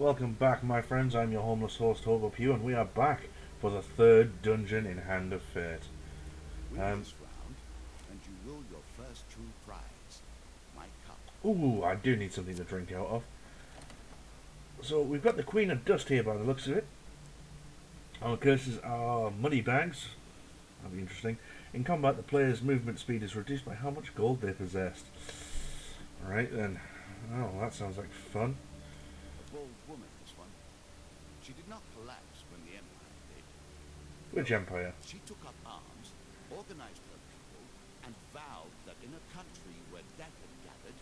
Welcome back, my friends. I'm your homeless host, Hobo Pew, and we are back for the third dungeon in Hand of Fate. Win this round, and you will your first true prize, my cup. Ooh, I do need something to drink out of. So we've got the Queen of Dust here by the looks of it. Our curses are money bags. That'll be interesting. In combat, the player's movement speed is reduced by how much gold they possessed. Alright then. Oh, that sounds like fun. A bold woman, this one. She did not collapse when the Empire did. Which empire? She took up arms, organized her people, and vowed that in a country where death had gathered,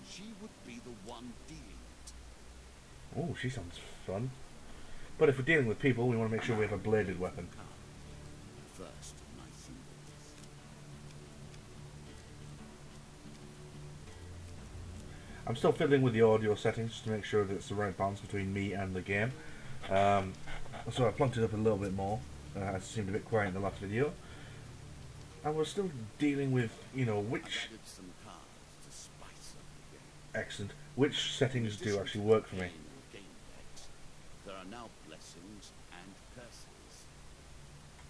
she would be the one dealing it. Oh, she sounds fun. But if we're dealing with people, we want to make sure we have a bladed weapon. First, my symbols. I'm still fiddling with the audio settings just to make sure that it's the right balance between me and the game. So I plunked it up a little bit more. It seemed a bit quiet in the last video. And we're still dealing with, which... Added some cards to spice up the game. Excellent. Which settings do actually work for me. There are now blessings and curses.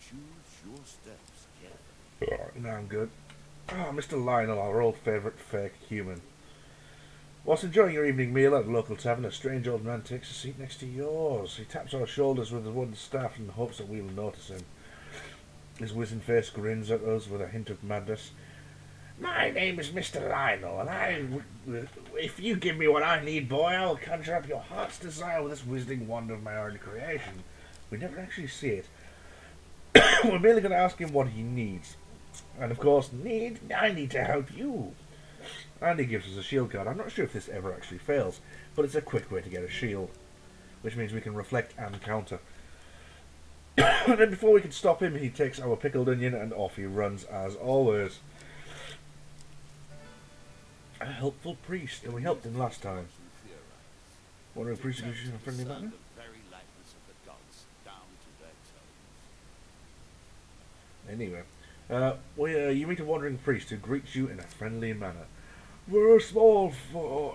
Choose your steps carefully. Now I'm good. Ah, Mr. Lionel, our old favourite fake human. Whilst enjoying your evening meal at a local tavern, a strange old man takes a seat next to yours. He taps our shoulders with his wooden staff in hopes that we'll notice him. His wizened face grins at us with a hint of madness. My name is Mr. Lionel, and if you give me what I need, boy, I'll conjure up your heart's desire with this wizarding wand of my own creation. We never actually see it. We're merely going to ask him what he needs. And of course, I need to help you. And he gives us a shield card. I'm not sure if this ever actually fails, but it's a quick way to get a shield, which means we can reflect and counter. And then before we can stop him, he takes our pickled onion and off he runs as always. A helpful priest, and we helped him last time. Wondering if priest gives you a friendly manner? The very likeness of the gods down to their toes. Anyway, you meet a wandering priest who greets you in a friendly manner. For a small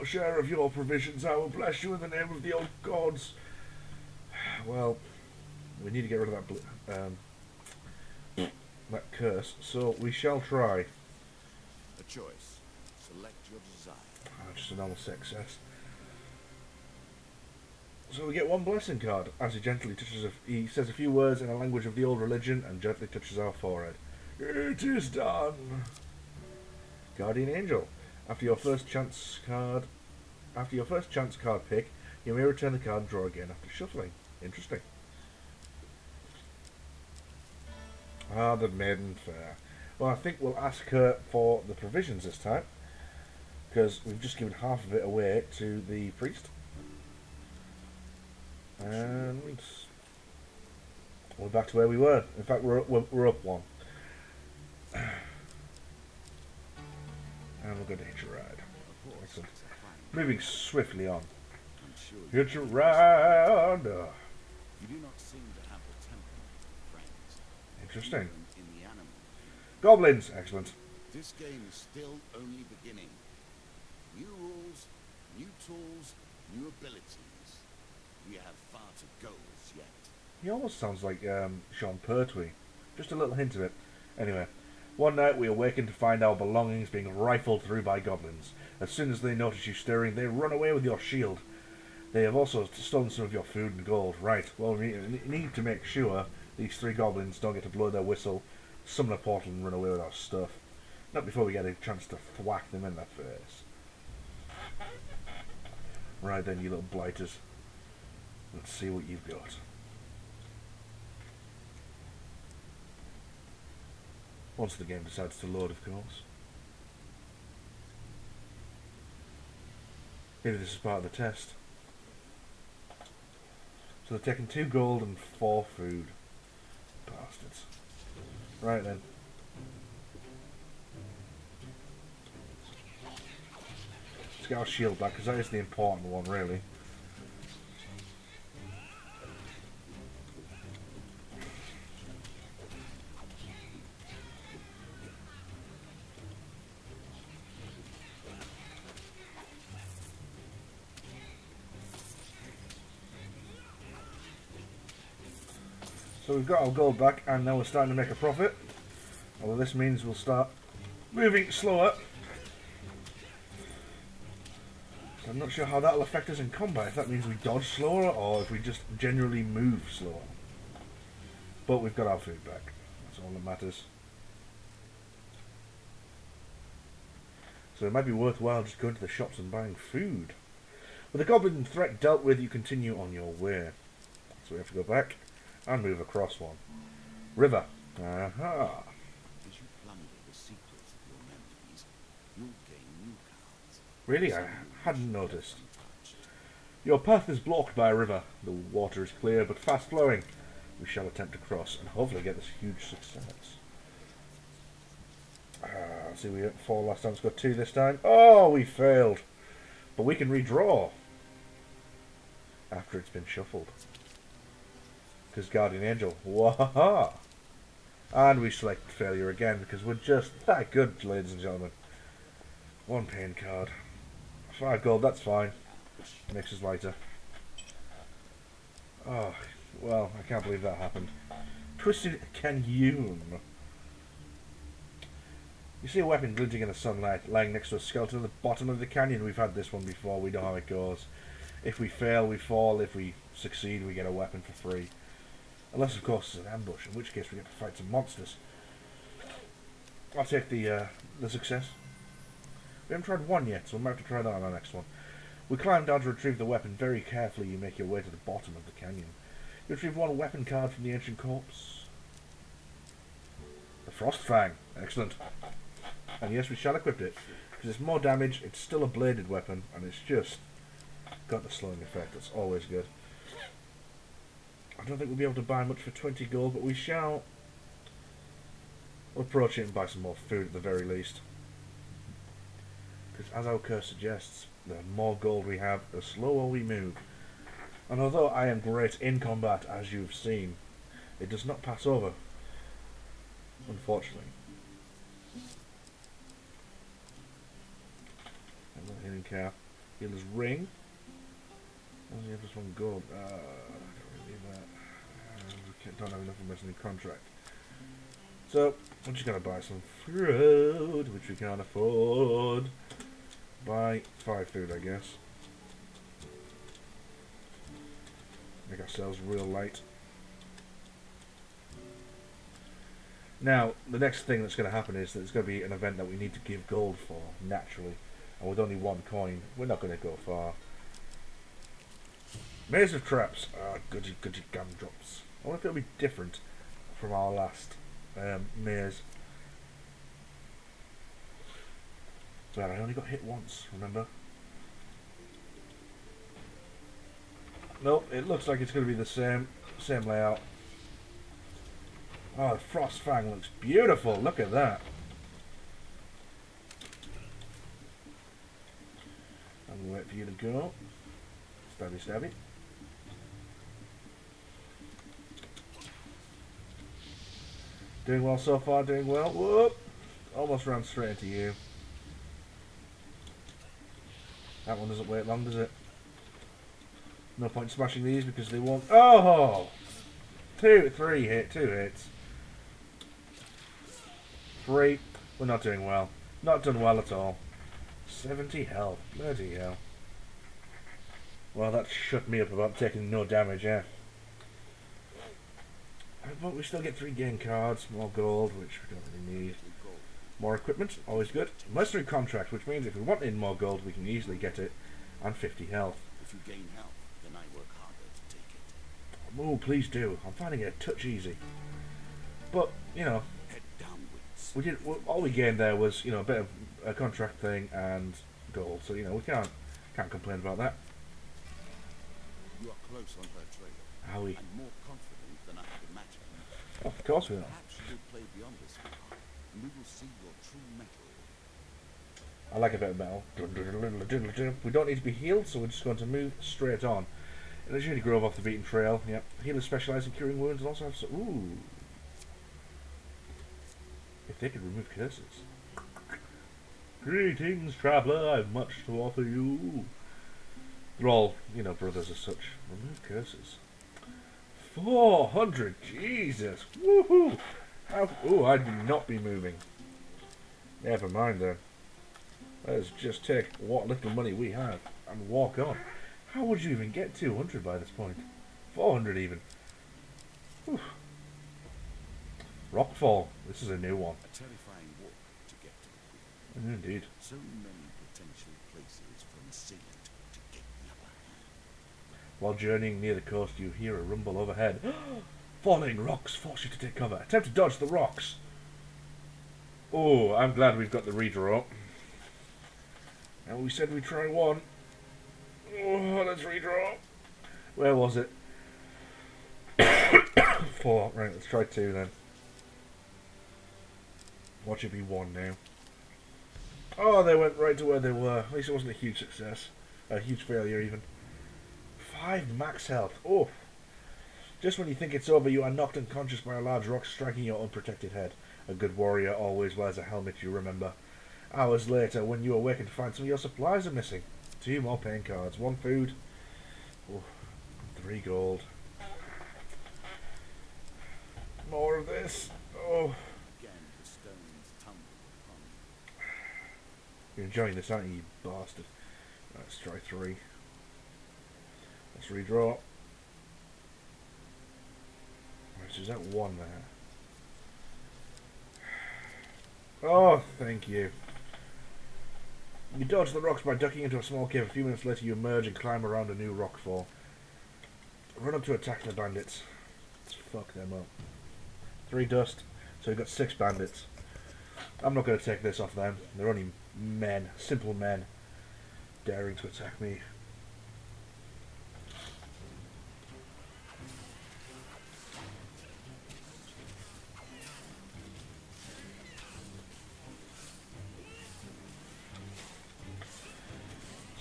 share of your provisions, I will bless you in the name of the old gods. Well, we need to get rid of that curse, so we shall try. A choice. Select your desire. Just a normal success. So we get one blessing card as he gently touches. He says a few words in a language of the old religion and gently touches our forehead. It is done. Guardian Angel. After your first chance card pick, you may return the card and draw again after shuffling. Interesting. Ah, the Maiden Fair. Well, I think we'll ask her for the provisions this time, because we've just given half of it away to the priest. And we're back to where we were. In fact, we're up one. And we're going to hitch a ride. Excellent. Moving swiftly on. Hitch a ride. You do not seem to have the temperament of friends. Interesting. Even in the animal kingdom. Goblins. Excellent. This game is still only beginning. New rules, new tools, new abilities. We have far to go as yet. He almost sounds like Sean Pertwee. Just a little hint of it. Anyway, one night we awaken to find our belongings being rifled through by goblins. As soon as they notice you stirring, they run away with your shield. They have also stolen some of your food and gold. Right, well, we need to make sure these three goblins don't get to blow their whistle, summon a portal and run away with our stuff. Not before we get a chance to thwack them in the face. Right then, you little blighters. Let's see what you've got. Once the game decides to load, of course. Maybe this is part of the test. So they're taking 2 gold and 4 food. Bastards. Right then. Let's get our shield back, because that is the important one, really. So we've got our gold back, and now we're starting to make a profit. Although this means we'll start moving slower. So I'm not sure how that'll affect us in combat, if that means we dodge slower or if we just generally move slower. But we've got our food back. That's all that matters. So it might be worthwhile just going to the shops and buying food. With the goblin threat dealt with, you continue on your way. So we have to go back and move across one. River. Aha. As you plunder the secrets of your memories, you'll gain new cards. Really? I hadn't noticed. Your path is blocked by a river. The water is clear but fast flowing. We shall attempt to cross and hopefully get this huge success. See, we got 4 last time, let's go 2 this time. Oh, we failed. But we can redraw after it's been shuffled. Because Guardian Angel. Wahaha! And we select failure again because we're just that good, ladies and gentlemen. 1 pain card. 5 gold, that's fine. Makes us lighter. Oh, well, I can't believe that happened. Twisted Canyon. You see a weapon glinting in the sunlight, lying next to a skeleton at the bottom of the canyon. We've had this one before, we know how it goes. If we fail, we fall. If we succeed, we get a weapon for free. Unless, of course, it's an ambush, in which case we get to fight some monsters. I'll take the success. We haven't tried 1 yet, so we might have to try that on our next one. We climb down to retrieve the weapon. Very carefully you make your way to the bottom of the canyon. You retrieve 1 weapon card from the ancient corpse. The Frost Fang. Excellent. And yes, we shall equip it. Because it's more damage, it's still a bladed weapon, and it's just got the slowing effect. That's always good. I don't think we'll be able to buy much for 20 gold, but we shall. We'll approach it and buy some more food at the very least. Because as our curse suggests, the more gold we have, the slower we move. And although I am great in combat, as you've seen, it does not pass over. Unfortunately. Healing cap. Healer's ring. Only have this 1 gold. I don't really need that. We don't have enough of this new contract. So, we're just going to buy some fruit, which we can't afford. Buy 5 food, I guess. Make ourselves real light. Now, the next thing that's going to happen is that there's going to be an event that we need to give gold for, naturally. And with only 1 coin, we're not going to go far. Maze of Traps. Goody goody gumdrops. I wonder if it'll be different from our last maze. Well, I only got hit once, remember? Nope, it looks like it's going to be the same layout. Oh, the Frost Fang looks beautiful. Look at that. I'm going to wait for you to go. Stabby, stabby. Doing well so far, doing well. Whoop! Almost ran straight into you. That one doesn't wait long, does it? No point smashing these because they won't. Oh! 2 hits. 3. We're not doing well. Not done well at all. 70 health. Bloody hell. Well, that shut me up about taking no damage, yeah. But we still get 3 game cards, more gold, which we don't really need. More equipment, always good. Mercenary contract, which means if we want in more gold, we can easily get it. And 50 health. If you gain health, then I work harder to take it. Oh, please do. I'm finding it a touch easy. But, you know, Head downwards. we did all we gained there was, you know, a bit of a contract thing and gold. So, you know, we can't complain about that. You are close on her trail. How we? And more confident than I had imagined. Oh, of course we are. Perhaps you will play beyond this far, and we will see your true mettle. I like a bit of metal. We don't need to be healed, so we're just going to move straight on. Leisurely Grove off the beaten trail. Yep. Healers specialise in curing wounds and also have some. Ooh. If they could remove curses. Greetings, traveller. I have much to offer you. They're all, you know, brothers as such. Remove curses. 400, Jesus, woohoo! How? Oh, I'd not be moving. Never mind then. Let's just take what little money we have and walk on. How would you even get 200 by this point? 400 even. Whew. Rockfall. This is a new one. A terrifying walk to get to the queen. Indeed. So many potential places for an assailant to get the upper hand. While journeying near the coast, you hear a rumble overhead. Falling rocks force you to take cover. Attempt to dodge the rocks. Oh, I'm glad we've got the redraw. And we said we'd try one. Oh, let's redraw. Where was it? 4. Right, let's try 2 then. Watch it be 1 now. Oh, they went right to where they were. At least it wasn't a huge success. A huge failure even. 5 max health. Oh. Just when you think it's over, you are knocked unconscious by a large rock striking your unprotected head. A good warrior always wears a helmet, you remember. Hours later, when you awaken to find some of your supplies are missing. 2 more pain cards. 1 food. Oh, 3 gold. More of this. Oh. Again, the stones tumble upon you. You're enjoying this, aren't you, you bastard? Let's try 3. Let's redraw. Right, so is that 1 there? Oh, thank you. You dodge the rocks by ducking into a small cave. A few minutes later you emerge and climb around a new rock fall. Run up to attack the bandits. Let's fuck them up. 3 dust. So we've got 6 bandits. I'm not going to take this off them. They're only men. Simple men. Daring to attack me.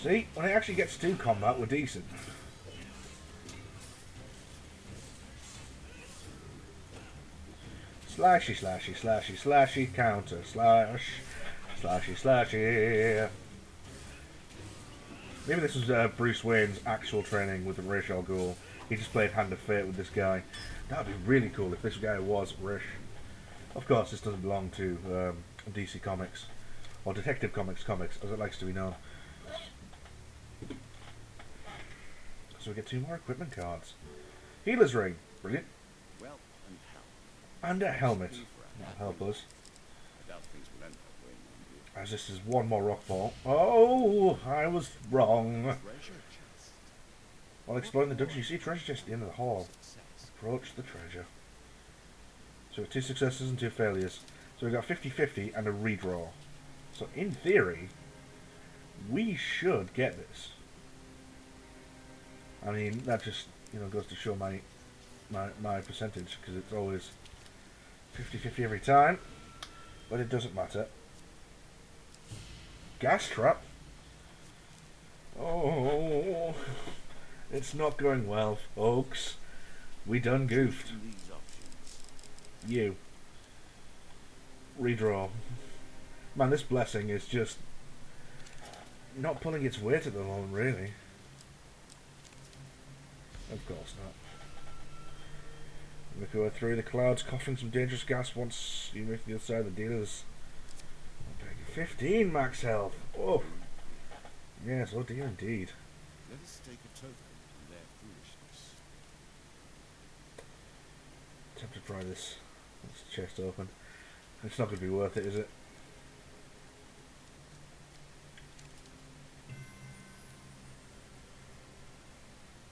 See, when it actually gets to combat, we're decent. Slashy, slashy, slashy, slashy, counter, slash, slashy, slashy. Maybe this was Bruce Wayne's actual training with the Rish Al Ghul. He just played Hand of Fate with this guy. That would be really cool if this guy was Rish. Of course, this doesn't belong to DC Comics, or Detective Comics, as it likes to be known. So we get 2 more equipment cards. Healer's Ring. Brilliant. Well, And a helmet. That'll help us. I doubt things will end that way, mind you. As this is 1 more rock ball. Oh, I was wrong. Treasure chest. While exploring the dungeon, you see a treasure chest at the end of the hall. Success. Approach the treasure. So we have 2 successes and 2 failures. So we've got 50-50 and a redraw. So in theory, we should get this. I mean, that just, goes to show my percentage, because it's always 50-50 every time. But it doesn't matter. Gas trap. Oh, it's not going well, folks. We done goofed. Choosing these options. You. Redraw. Man, this blessing is just not pulling its weight at the moment, really. Of course not. We go through the clouds, coughing some dangerous gas once you reach the other side of the dealers. 15 max health. Oh. Yes, oh dear indeed. Let us take a token from their foolishness. Attempt to pry this chest open. It's not going to be worth it, is it?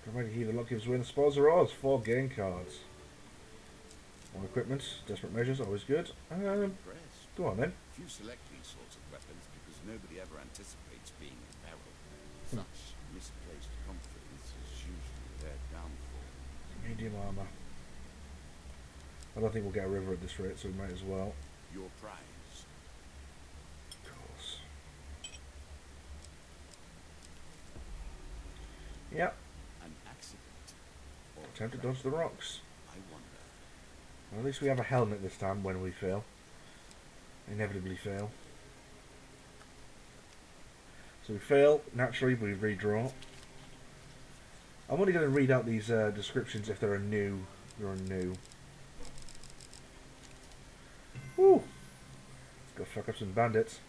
Provided he the luck gives away the spoils or odds. 4 game cards. More equipment. Desperate measures, always good. Impressed. Go on then. Few select these sorts of weapons because nobody ever anticipates being in peril. Such misplaced confidence is usually their downfall. Medium armour. I don't think we'll get a river at this rate, so we might as well. Your prize. Of course. Yep. An accident. Or Attempt to dodge the rocks. I wonder. Well, at least we have a helmet this time when we fail. Inevitably fail. So we fail, naturally we redraw. I'm only going to read out these descriptions if they're new. They're new. Woo! Let's go fuck up some bandits.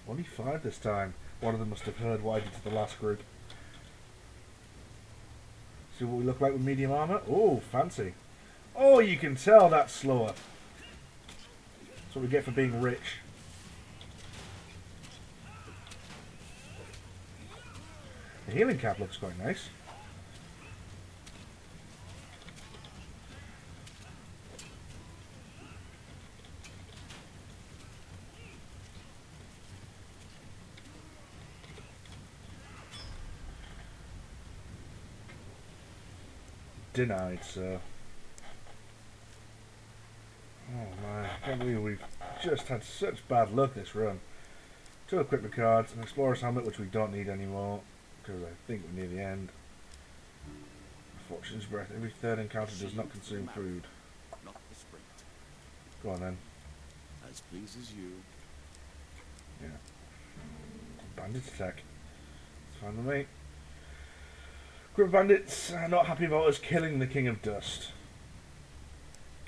Only 5 this time. One of them must have heard what I did to the last group. See what we look like with medium armour? Oh, fancy. Oh, you can tell that's slower. That's what we get for being rich. The healing cap looks quite nice. Denied, sir. Oh my, I can't believe we've just had such bad luck this run. 2 equipment cards, an explorer's helmet which we don't need anymore because I think we're near the end. Fortune's breath. Every 3rd encounter does not consume food. Not the sprint. Go on then. As pleases you. Yeah. Bandit attack. It's fine with me. Group of bandits are not happy about us killing the King of Dust.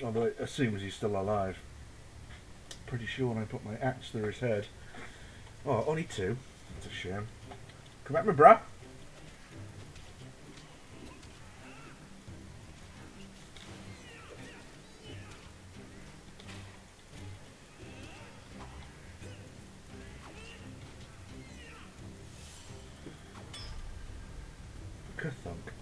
Although it assumes he's still alive. Pretty sure when I put my axe through his head. Oh, only 2. That's a shame. Come at me, brah. Ka-thunk.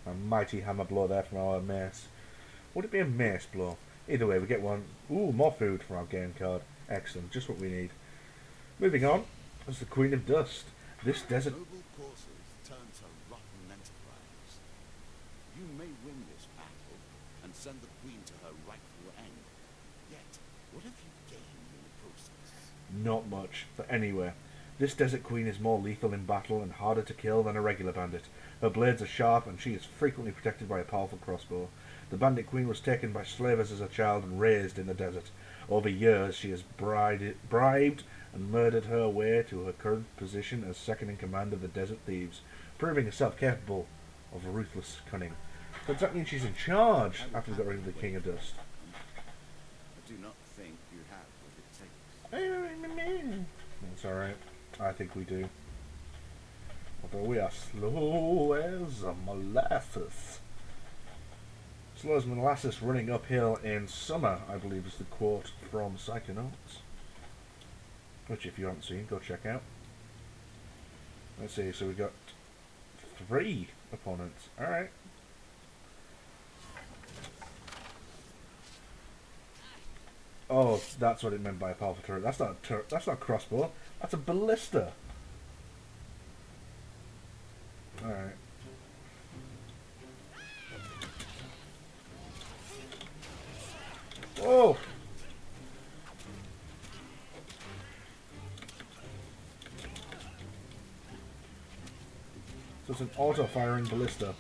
A mighty hammer blow there from our mace. Would it be a mace blow? Either way, we get one. Ooh, more food from our game card. Excellent, just what we need. Moving on, as the Queen of Dust. This desert... Noble courses turn to rotten enterprise. You may win this battle and send the Queen to her rightful end. Yet, what have you gained in the process? Not much, but anyway. This Desert Queen is more lethal in battle and harder to kill than a regular bandit. Her blades are sharp and she is frequently protected by a powerful crossbow. The Bandit Queen was taken by slavers as a child and raised in the desert. Over years she has bribed and murdered her way to her current position as second in command of the Desert Thieves, proving herself capable of ruthless cunning. Does that mean she's in charge after we got rid of the King of Dust? I do not think you have what it takes. That's alright. I think we do. Although we are slow as a molasses. Slow as molasses running uphill in summer, I believe is the quote from Psychonauts. Which if you haven't seen, go check out. Let's see, so we've got 3 opponents. Alright. Oh, that's what it meant by a powerful turret. That's not a turret. That's not a crossbow. That's a ballista. Alright. Whoa! So it's an auto-firing ballista.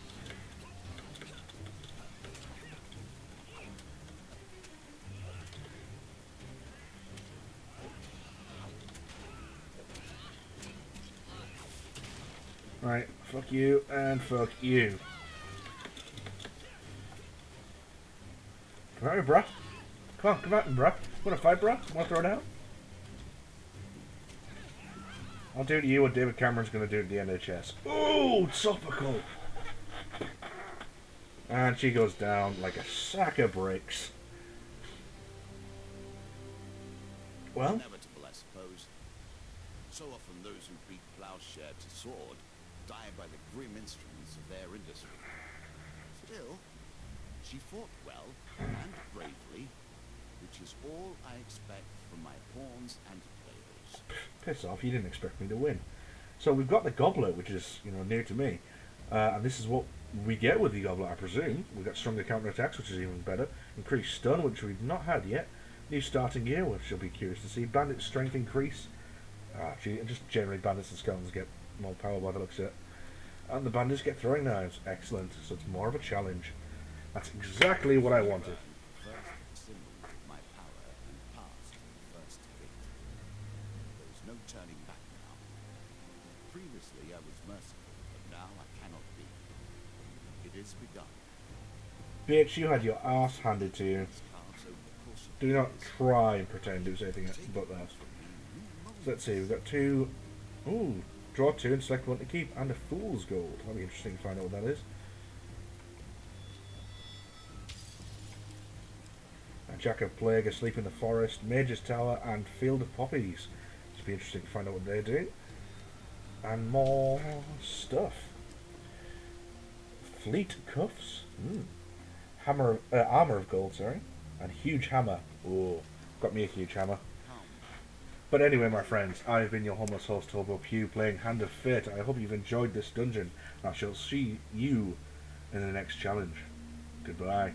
Right, fuck you and fuck you. Come at me, bruh. Come on, come at me, bruh. Wanna fight, bruh? Wanna throw it out? I'll do it to you what David Cameron's gonna do at the NHS. Ooh, topical! And she goes down like a sack of bricks. Well? Inevitable, I suppose. So often those who beat plowshare to sword die by the grim instruments of their industry. Still, she fought well and bravely, which is all I expect from my pawns and players. Piss off, you didn't expect me to win. So we've got the Goblet, which is, new to me. And this is what we get with the Goblet, I presume. We've got stronger counterattacks, which is even better. Increased stun, which we've not had yet. New starting gear, which I'll be curious to see. Bandit strength increase. Just generally bandits and skeletons get more power by the looks of it. And the bandits get throwing knives. Excellent. So it's more of a challenge. That's exactly what I wanted. First, Previously I was merciful, but now I cannot be. It is begun. Bitch, you had your ass handed to you. These cards over the course of Do not years. try and pretend it was anything Take but it that. from me, you know So let's see, we've got two. Ooh, draw two and select one to keep, and a fool's gold. That'll be interesting to find out what that is. A Jack of Plague, asleep in the forest, Major's Tower, and Field of Poppies. It'll be interesting to find out what they do. And more stuff. Fleet cuffs. Armor of gold, sorry. And huge hammer. Ooh, got me a huge hammer. Come. But anyway, my friends, I've been your homeless host, Hobo Pew, playing Hand of Fate. I hope you've enjoyed this dungeon. I shall see you in the next challenge. Goodbye.